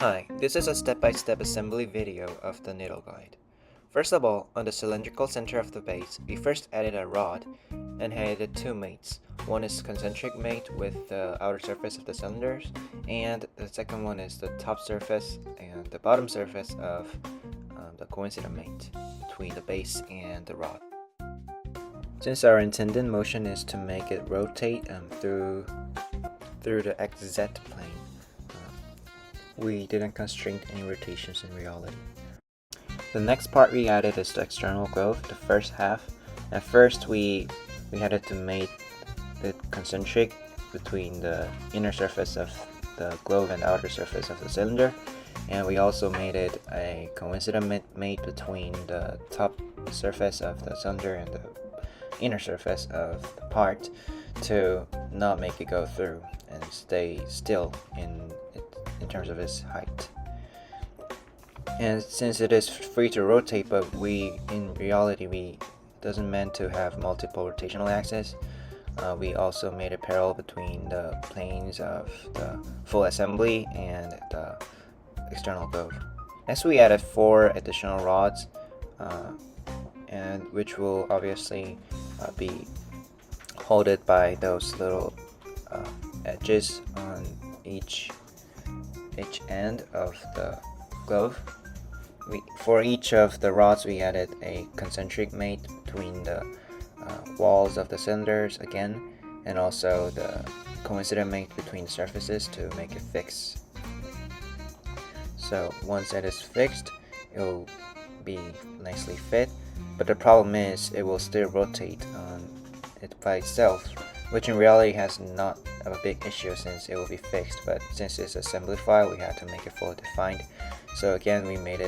Hi, this is a step-by-step assembly video of the needle guide. First of all, on the cylindrical center of the base, we first added a rod and added two mates. One is concentric mate with the outer surface of the cylinders, and the second one is the top surface and the bottom surface of the coincident mate between the base and the rod. Since our intended motion is to make it rotate through the XZ plane, we didn't constrain any rotations in reality. The next part we added is the external glove, the first half. At first we had to make it concentric between the inner surface of the glove and the outer surface of the cylinder, and we also made it a coincident mate between the top surface of the cylinder and the inner surface of the part to not make it go through and stay still in terms of its height. And since it is free to rotate, but in reality we doesn't meant to have multiple rotational axes, we also made a parallel between the planes of the full assembly and the external glove. Next we added 4 additional rods, and which will obviously be holded by those little edges on each end of the glove. For each of the rods we added a concentric mate between the walls of the cylinders again, and also the coincident mate between the surfaces to make it fix. So once it is fixed, it will be nicely fit, but the problem is it will still rotate on it by itself, which in reality has not a big issue since it will be fixed, but since it's assembly file we had to make it fully defined. So again we made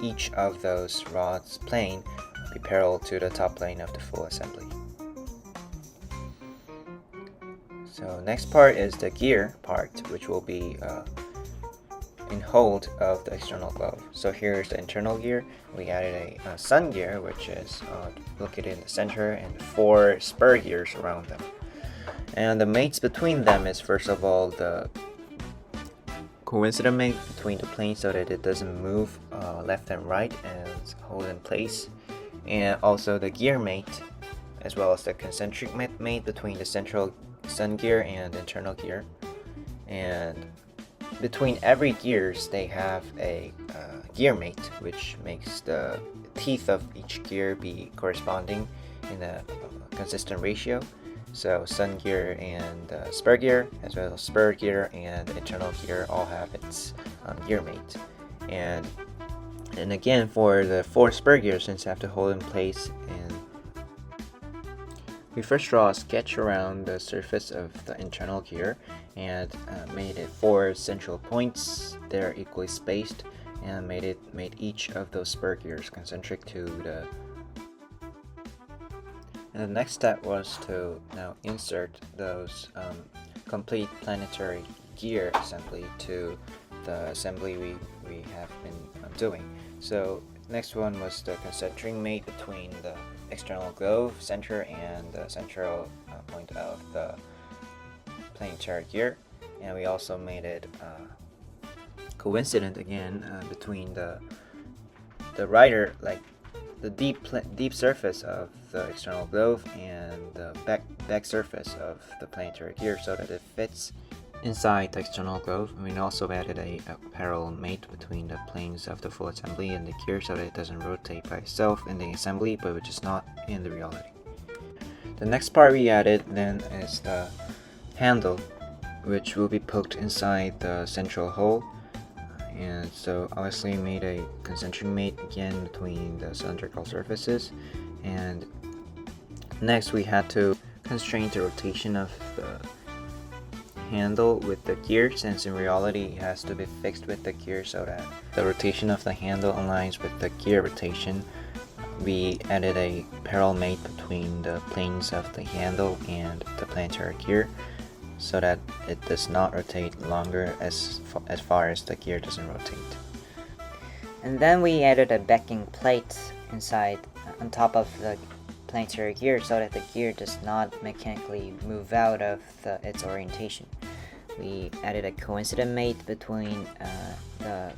each of those rods plane be parallel to the top plane of the full assembly. So next part is the gear part, which will be in hold of the external glove. So here's the internal gear. We added a sun gear, which is located in the center, and 4 spur gears around them. And the mates between them is first of all the coincident mate between the planes so that it doesn't move left and right and hold in place, and also the gear mate, as well as the concentric mate between the central sun gear and internal gear. And between every gears they have a gear mate, which makes the teeth of each gear be corresponding in a consistent ratio. So sun gear and spur gear, as well as spur gear and internal gear, all have its gear mate. And again for the 4 spur gears, since they have to hold in place, and we first draw a sketch around the surface of the internal gear and made it 4 central points. They're equally spaced, and made each of those spur gears concentric to the. And the next step was to now insert those complete planetary gear assembly to the assembly we have been doing. So next one was the concentric mate between the external glove center and the central point of the planetary gear, and we also made it coincident again between the rider, like the deep surface of the external glove and the back surface of the planetary gear, so that it fits inside the external glove. And we also added a parallel mate between the planes of the full assembly and the gear so that it doesn't rotate by itself in the assembly, but which is not in the reality. The next part we added then is the handle, which will be poked inside the central hole. And so obviously we made a concentric mate again between the cylindrical surfaces, and next we had to constrain the rotation of the handle with the gear, since in reality it has to be fixed with the gear so that the rotation of the handle aligns with the gear rotation. We added a parallel mate between the planes of the handle and the planetary gear so that it does not rotate longer as far as the gear doesn't rotate. And then we added a backing plate inside on top of the planetary gear so that the gear does not mechanically move out of its orientation. we added a coincident mate between the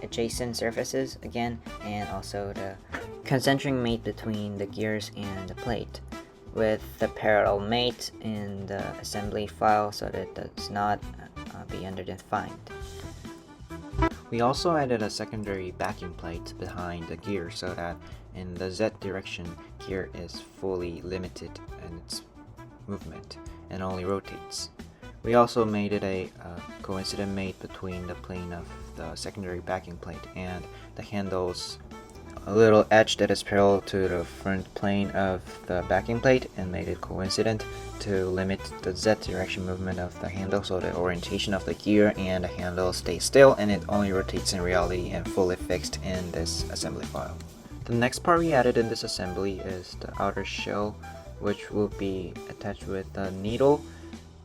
adjacent surfaces again, and also the concentric mate between the gears and the plate, with the parallel mate in the assembly file so that it does not be underdefined. We also added a secondary backing plate behind the gear so that in the Z direction, gear is fully limited in its movement and only rotates. We also made it a coincident mate between the plane of the secondary backing plate and the handle's a little edge that is parallel to the front plane of the backing plate, and made it coincident to limit the Z direction movement of the handle, so the orientation of the gear and the handle stays still and it only rotates in reality and fully fixed in this assembly file. The next part we added in this assembly is the outer shell, which will be attached with the needle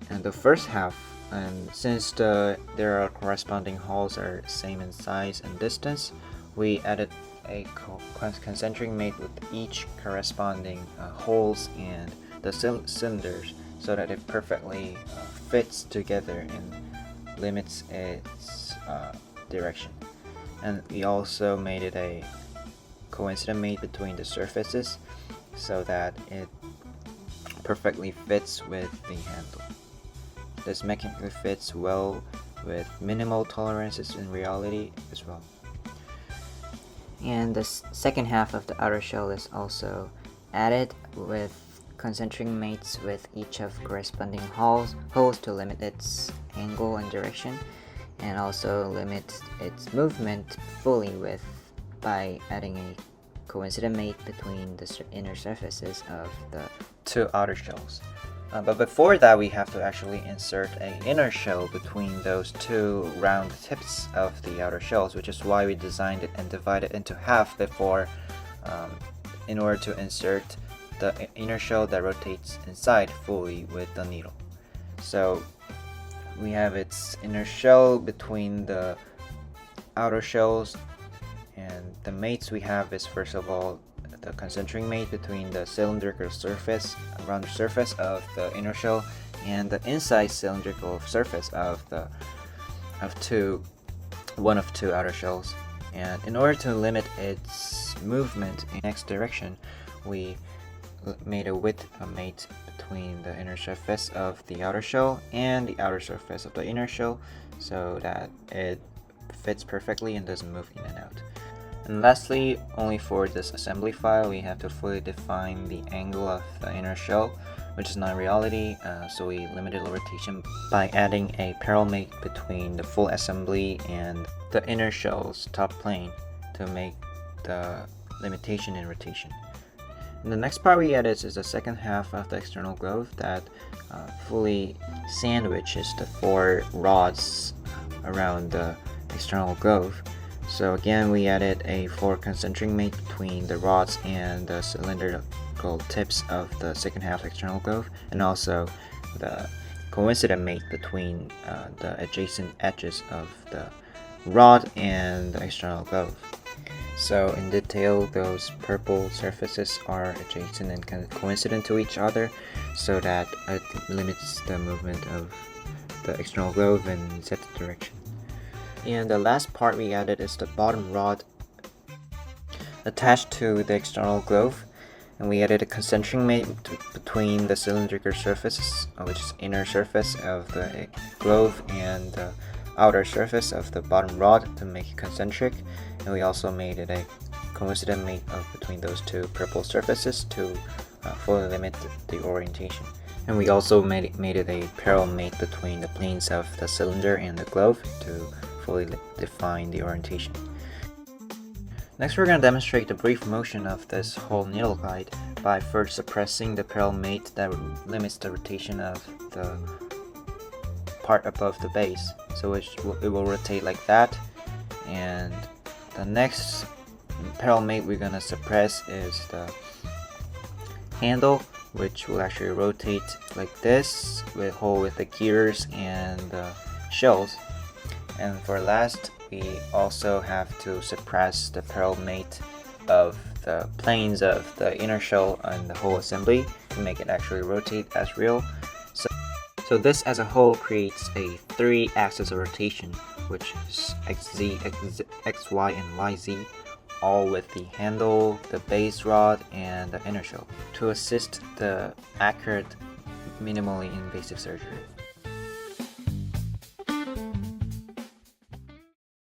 and the first half. And since there are corresponding holes are same in size and distance, we added a concentric mate with each corresponding holes and the cylinders so that it perfectly fits together and limits its direction. And we also made it a coincident mate between the surfaces so that it perfectly fits with the handle. This mechanically fits well with minimal tolerances in reality as well. And the second half of the outer shell is also added with concentric mates with each of corresponding holes to limit its angle and direction, and also limit its movement fully by adding a coincident mate between the inner surfaces of the two outer shells. But before that, we have to actually insert an inner shell between those two round tips of the outer shells, which is why we designed it and divided it into half before, in order to insert the inner shell that rotates inside fully with the needle. So we have its inner shell between the outer shells, and the mates we have is, first of all, the concentric mate between the cylindrical surface around the surface of the inner shell and the inside cylindrical surface of one of two outer shells. And in order to limit its movement in X direction, we made a width mate between the inner surface of the outer shell and the outer surface of the inner shell so that it fits perfectly and doesn't move in and out. And lastly, only for this assembly file, we have to fully define the angle of the inner shell, which is not reality, so we limited the rotation by adding a parallel mate between the full assembly and the inner shell's top plane to make the limitation in rotation. And the next part we added is the second half of the external glove that fully sandwiches the four rods around the external glove. So again, we added a 4 concentric mate between the rods and the cylindrical tips of the second half external glove, and also the coincident mate between the adjacent edges of the rod and the external glove. So in detail, those purple surfaces are adjacent and coincident to each other so that it limits the movement of the external glove in Z direction. And the last part we added is the bottom rod attached to the external glove, and we added a concentric mate between the cylindrical surfaces, which is inner surface of the glove, and the outer surface of the bottom rod to make it concentric. And we also made it a coincident mate between those two purple surfaces to fully limit the orientation. And we also made it a parallel mate between the planes of the cylinder and the glove to fully define the orientation. Next, we're going to demonstrate the brief motion of this whole needle guide by first suppressing the parallel mate that limits the rotation of the part above the base. So it will rotate like that. And the next parallel mate we're going to suppress is the handle, which will actually rotate like this with the gears and the shells. And for last, we also have to suppress the parallel mate of the planes of the inner shell and the whole assembly to make it actually rotate as real. So this as a whole creates a 3-axis of rotation, which is XZ, XY, and YZ, all with the handle, the base rod, and the inner shell to assist the accurate, minimally invasive surgery.